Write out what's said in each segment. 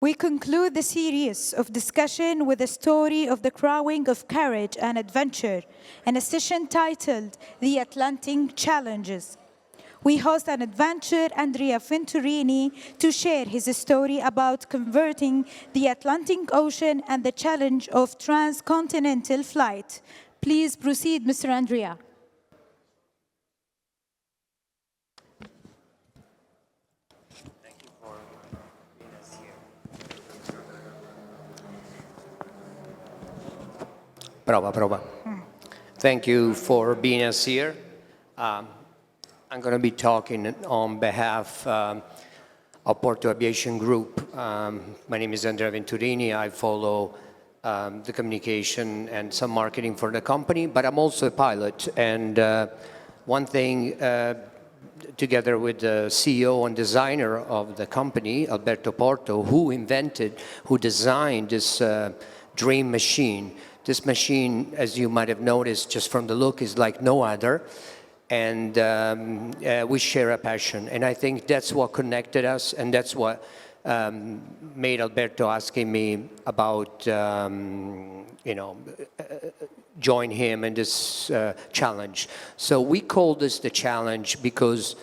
We conclude the series of discussion with a story of the crowing of courage and adventure in a session titled The Atlantic Challenges. We host an adventurer, Andrea Venturini, to share his story about converting the Atlantic Ocean and the challenge of transcontinental flight. Please proceed, Mr. Andrea. Prova. Thank you for being us here. I'm going to be talking on behalf of Porto Aviation Group. My name is Andrea Venturini. I follow the communication and some marketing for the company, but I'm also a pilot. And one thing, together with the CEO and designer of the company, Alberto Porto, who designed this dream machine. This machine, as you might have noticed just from the look, is like no other. And we share a passion. And I think that's what connected us, and that's what made Alberto asking me about, join him in this challenge. So we call this the challenge because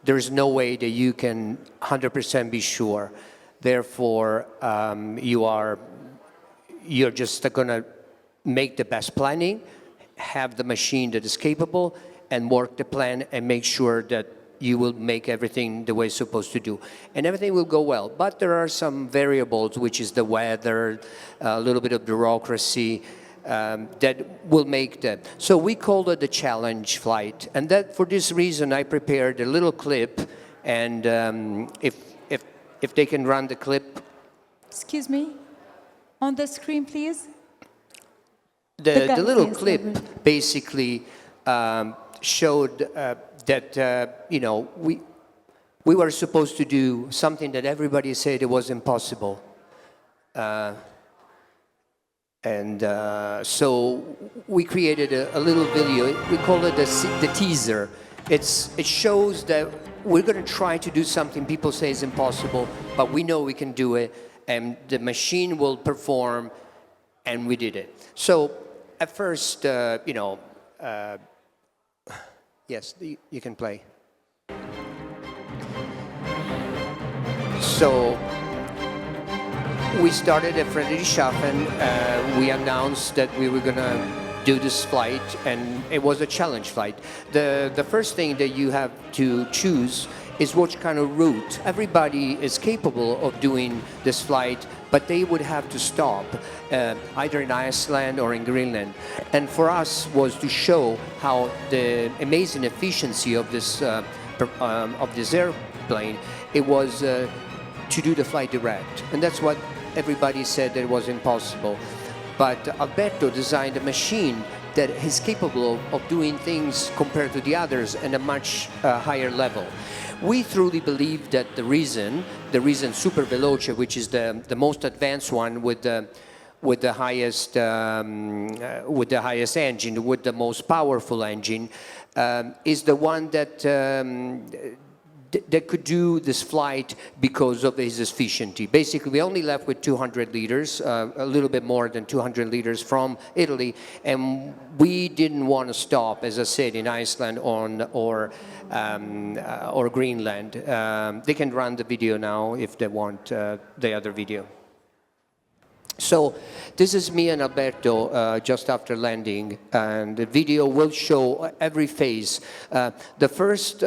there's no way that you can 100% be sure. Therefore, you're just going to make the best planning, have the machine that is capable, and work the plan and make sure that you will make everything the way it's supposed to do. And everything will go well. But there are some variables, which is the weather, a little bit of bureaucracy, that will make that. So we called it the challenge flight. And that, for this reason, I prepared a little clip. And if they can run the clip. Excuse me? On the screen, please. The little clip basically showed that we were supposed to do something that everybody said it was impossible, so we created a little video. We call it the teaser. It shows that we're going to try to do something people say is impossible, but we know we can do it, and the machine will perform, and we did it. So. At first, yes, you can play. So we started at Friedrichshafen. We announced that we were going to do this flight, and it was a challenge flight. The first thing that you have to choose is which kind of route. Everybody is capable of doing this flight, but they would have to stop either in Iceland or in Greenland. And for us was to show how the amazing efficiency of this airplane, it was to do the flight direct. And that's what everybody said that it was impossible. But Alberto designed a machine that is capable of doing things compared to the others at a much higher level. We truly believe that the reason Super Veloce, which is the most advanced one with the highest engine, with the most powerful engine, is the one that could do this flight because of his efficiency. Basically, we only left with 200 liters, a little bit more than 200 liters from Italy, and we didn't want to stop, as I said, in Iceland or Greenland. They can run the video now if they want the other video. So this is me and Alberto just after landing, and the video will show every phase. The first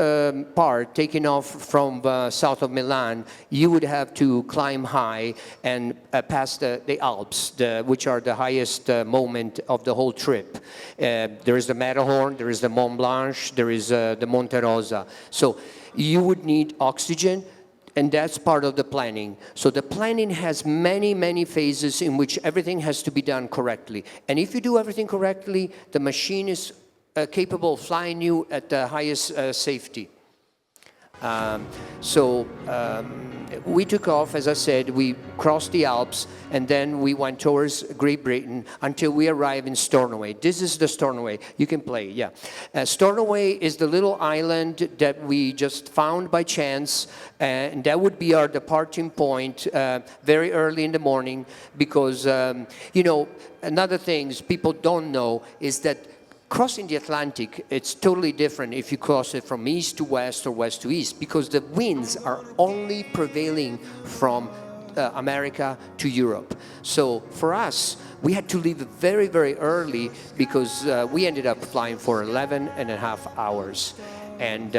part, taking off from south of Milan, you would have to climb high and pass the Alps, which are the highest moment of the whole trip. There is the Matterhorn, there is the Mont Blanc, there is the Monte Rosa. So you would need oxygen. And that's part of the planning. So the planning has many, many phases in which everything has to be done correctly. And if you do everything correctly, the machine is capable of flying you at the highest safety. We took off, as I said, we crossed the Alps, and then we went towards Great Britain until we arrived in Stornoway. This is the Stornoway. You can play, yeah. Stornoway is the little island that we just found by chance, and that would be our departing point very early in the morning because, you know, another thing people don't know is that crossing the Atlantic, it's totally different if you cross it from east to west or west to east because the winds are only prevailing from America to Europe. So for us, we had to leave very, very early because we ended up flying for 11 and a half hours. And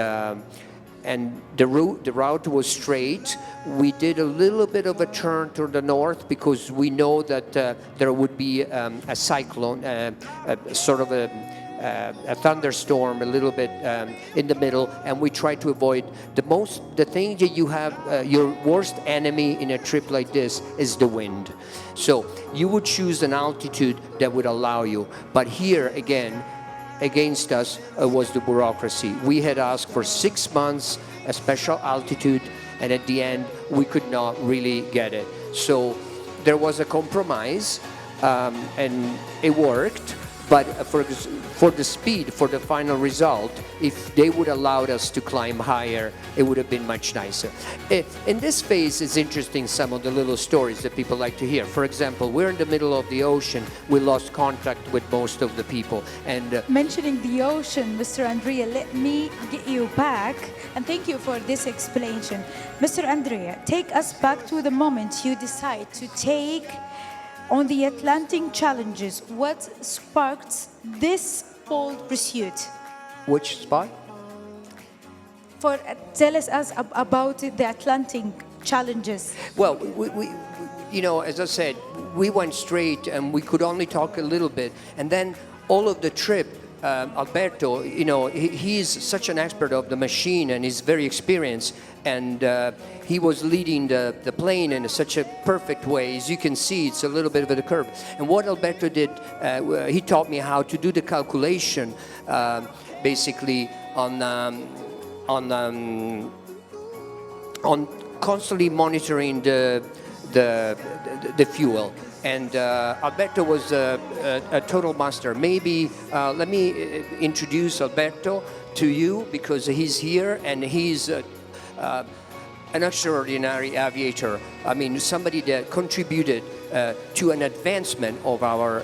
the route was straight. We did a little bit of a turn to the north because we know that there would be a cyclone, sort of a thunderstorm a little bit in the middle, and we try to avoid the thing that you have, your worst enemy in a trip like this is the wind. So you would choose an altitude that would allow you, but here again, against us was the bureaucracy. We had asked for 6 months, a special altitude, and at the end we could not really get it. So there was a compromise, and it worked. But for the speed, for the final result, if they would allow us to climb higher, it would have been much nicer. In this phase, it's interesting some of the little stories that people like to hear. For example, we're in the middle of the ocean. We lost contact with most of the people. And mentioning the ocean, Mr. Andrea, let me get you back, and thank you for this explanation. Mr. Andrea, take us back to the moment you decide to take on the Atlantic challenges. What sparked this bold pursuit? which spot? Tell us about the Atlantic challenges. Well, we you know, as I said, we went straight and we could only talk a little bit. And then all of the trip, Alberto, you know, he's such an expert of the machine and he's very experienced. And he was leading the plane in such a perfect way. As you can see, it's a little bit of a curve. And what Alberto did, he taught me how to do the calculation, basically on constantly monitoring the fuel. And Alberto was a total master. Maybe let me introduce Alberto to you because he's here and he's an extraordinary aviator. I mean, somebody that contributed to an advancement of our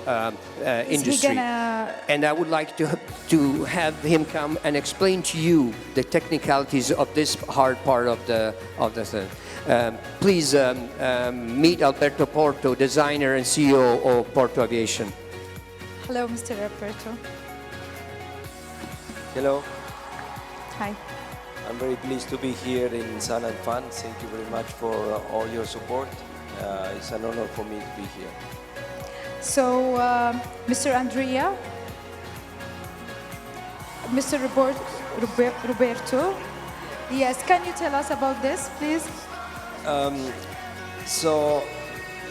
industry. And I would like to have him come and explain to you the technicalities of this hard part of the thing. Please meet Alberto Porto, designer and CEO of Porto Aviation. Hello, Mr. Alberto. Hello. Hi. I'm very pleased to be here in Sun and Fun. Thank you very much for all your support. It's an honor for me to be here. So, Mr. Andrea, Mr. Roberto, yes, can you tell us about this, please? So,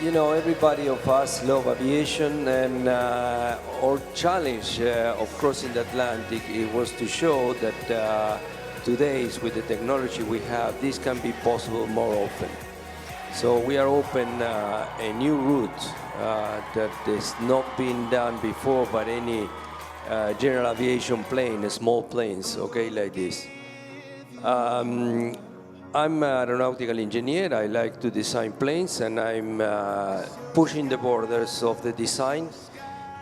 you know, everybody of us love aviation, and our challenge of crossing the Atlantic, it was to show that today, with the technology we have, this can be possible more often. So we are open a new route that has not been done before by any general aviation plane, small planes, okay, like this. I'm an aeronautical engineer. I like to design planes, and I'm pushing the borders of the design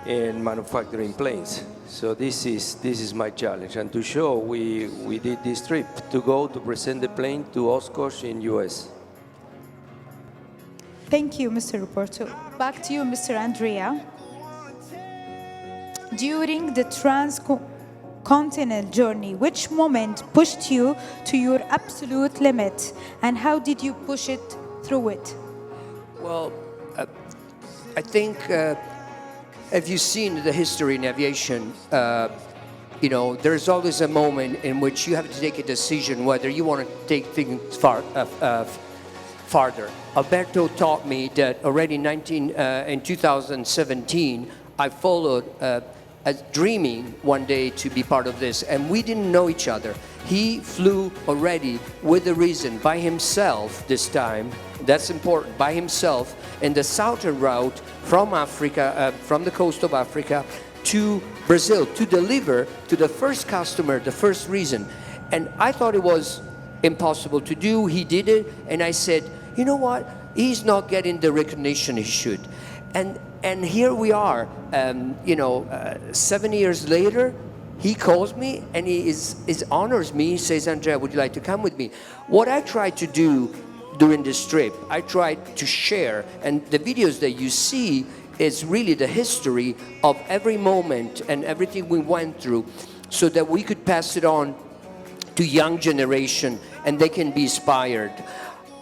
and manufacturing planes. So this is my challenge. And to show, we did this trip to go to present the plane to Oshkosh in US. Thank you, Mr. Roberto. Back to you, Mr. Andrea. During the transcontinental journey, which moment pushed you to your absolute limit, and how did you push it through it? Well, I think if you've seen the history in aviation, you know, there's always a moment in which you have to take a decision whether you want to take things farther. Alberto taught me that already in 2017, I followed dreaming one day to be part of this, and we didn't know each other. He flew already with a reason, by himself this time, that's important, by himself, in the southern route from Africa, from the coast of Africa to Brazil, to deliver to the first customer, the first reason. And I thought it was impossible to do. He did it, and I said, you know what? He's not getting the recognition he should. And here we are, 7 years later, he calls me and he honors me. He says, Andrea, would you like to come with me? What I tried to do during this trip, I tried to share, and the videos that you see is really the history of every moment and everything we went through, so that we could pass it on to young generation and they can be inspired.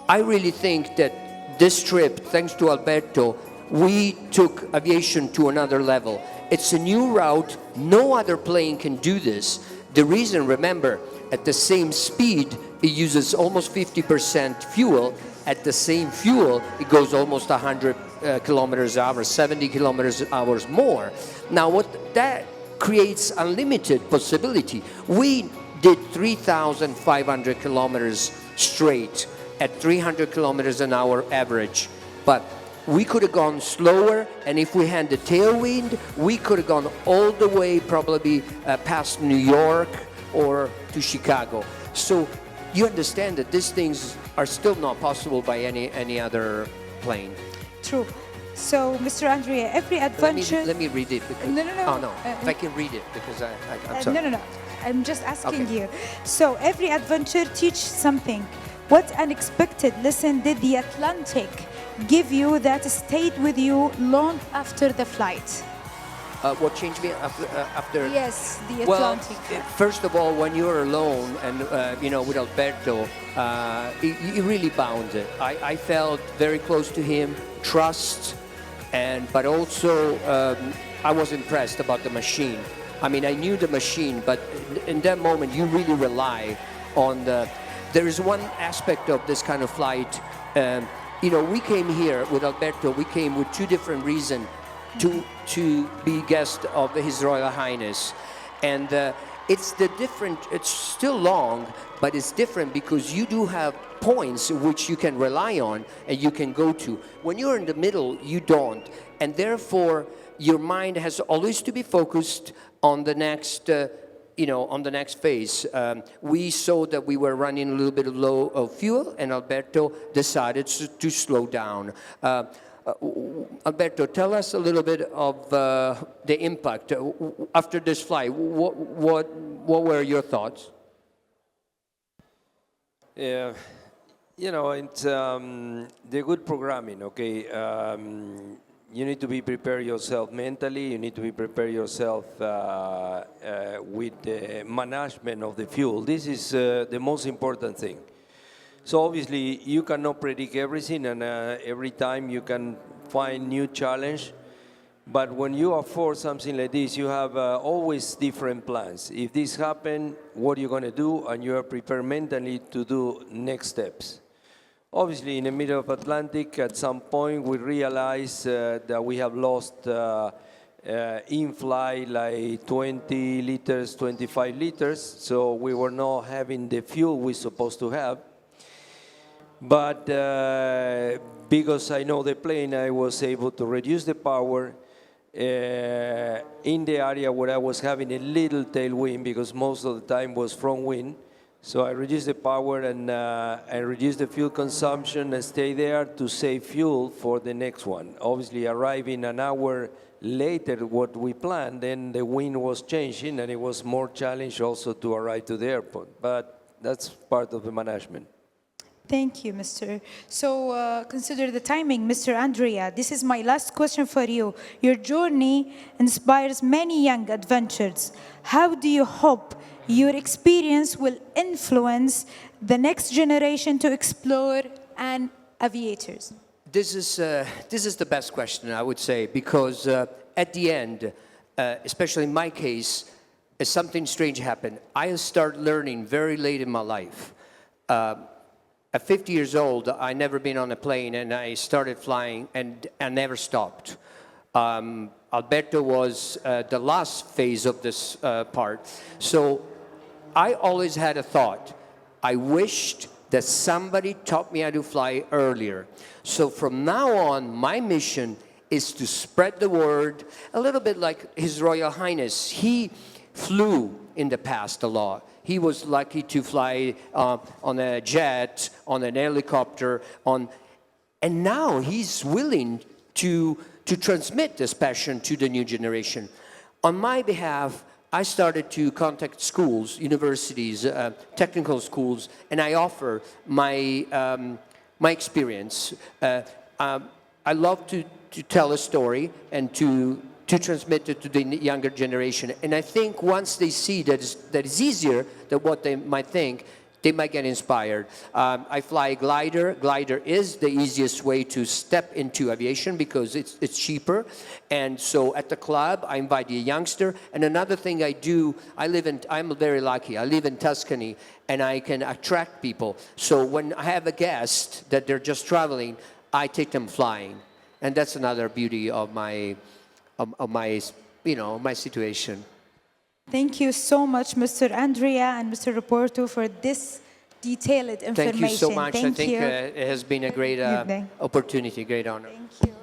I really think that this trip, thanks to Alberto, we took aviation to another level. It's a new route. No other plane can do this. The reason, remember, at the same speed, it uses almost 50% fuel. At the same fuel, it goes almost 100 kilometers an hour, 70 kilometers an hour more. Now, what that creates unlimited possibility. We did 3,500 kilometers straight at 300 kilometers an hour average, but we could have gone slower, and if we had the tailwind, we could have gone all the way probably past New York or to Chicago. So you understand that these things are still not possible by any other plane. True. So, Mr. Andrea, every adventure... Let me read it. Because, no. Oh, no. If I can read it, because I'm sorry. No. I'm just asking Okay. you. So, every adventure teaches something. What unexpected lesson did the Atlantic give you that stayed with you long after the flight? What changed me after? Yes, the Well, Atlantic. first of all, when you're alone and with Alberto, he really bound it. I felt very close to him, trust, but also I was impressed about the machine. I mean, I knew the machine, but in that moment, you really rely on the. There is one aspect of this kind of flight. We came here with Alberto. We came with two different reasons to be guest of His Royal Highness, and it's still long, but it's different because you do have points which you can rely on and you can go to. When you're in the middle, you don't, and therefore your mind has always to be focused on the next. On the next phase. We saw that we were running a little bit low of fuel, and Alberto decided to slow down. Alberto, tell us a little bit of the impact after this flight. What were your thoughts? Yeah, it's the good programming, okay? You need to be prepared yourself mentally. You need to be prepared yourself with the management of the fuel. This is the most important thing. So obviously, you cannot predict everything, and every time you can find new challenge. But when you afford something like this, you have always different plans. If this happens, what are you going to do? And you are prepared mentally to do next steps. Obviously, in the middle of Atlantic, at some point, we realized that we have lost in flight like 20 liters, 25 liters. So we were not having the fuel we're supposed to have. But because I know the plane, I was able to reduce the power in the area where I was having a little tailwind, because most of the time was front wind. So I reduced the power and I reduced the fuel consumption and stay there to save fuel for the next one. Obviously, arriving an hour later what we planned, then the wind was changing and it was more challenge also to arrive to the airport. But that's part of the management. Thank you, Mr. So consider the timing, Mr. Andrea. This is my last question for you. Your journey inspires many young adventurers. How do you hope your experience will influence the next generation to explore and aviators? This is the best question, I would say, because at the end, especially in my case, something strange happened. I started learning very late in my life. At 50 years old, I never been on a plane, and I started flying, and I never stopped. Alberto was the last phase of this part. So I always had a thought. I wished that somebody taught me how to fly earlier. So from now on, my mission is to spread the word, a little bit like His Royal Highness. He flew in the past a lot. He was lucky to fly on a jet, on an helicopter, and now he's willing to transmit this passion to the new generation. On my behalf, I started to contact schools, universities, technical schools, and I offer my experience. I love to tell a story and to transmit it to the younger generation. And I think once they see that it's easier than what they might think, they might get inspired. I fly a glider. Glider is the easiest way to step into aviation because it's cheaper. And so at the club, I invite a youngster. And another thing I do, I'm very lucky. I live in Tuscany, and I can attract people. So when I have a guest that they're just traveling, I take them flying. And that's another beauty of my my situation. Thank you so much, Mr. Andrea and Mr. Roberto, for this detailed information. Thank you so much. Thank I think you. it has been a great opportunity, great honor. Thank you.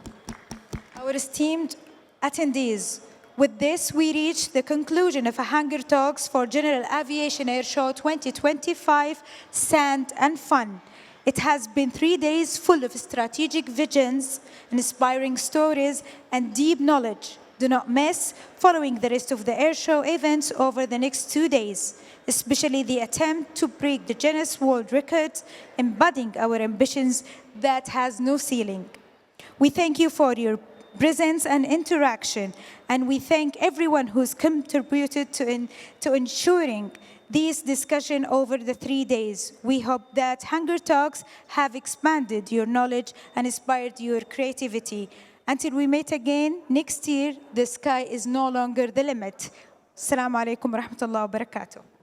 Our esteemed attendees, with this, we reach the conclusion of a Hangar Talks for General Aviation Air Show 2025, Sand and Fun. It has been 3 days full of strategic visions, inspiring stories, and deep knowledge. Do not miss following the rest of the air show events over the next 2 days, especially the attempt to break the Guinness World Records, embodying our ambitions that has no ceiling. We thank you for your presence and interaction, and we thank everyone who's contributed to ensuring these discussions over the 3 days. We hope that Hangar Talks have expanded your knowledge and inspired your creativity. Until we meet again next year, the sky is no longer the limit. Assalamu alaikum wa rahmatullahi wa barakatuh.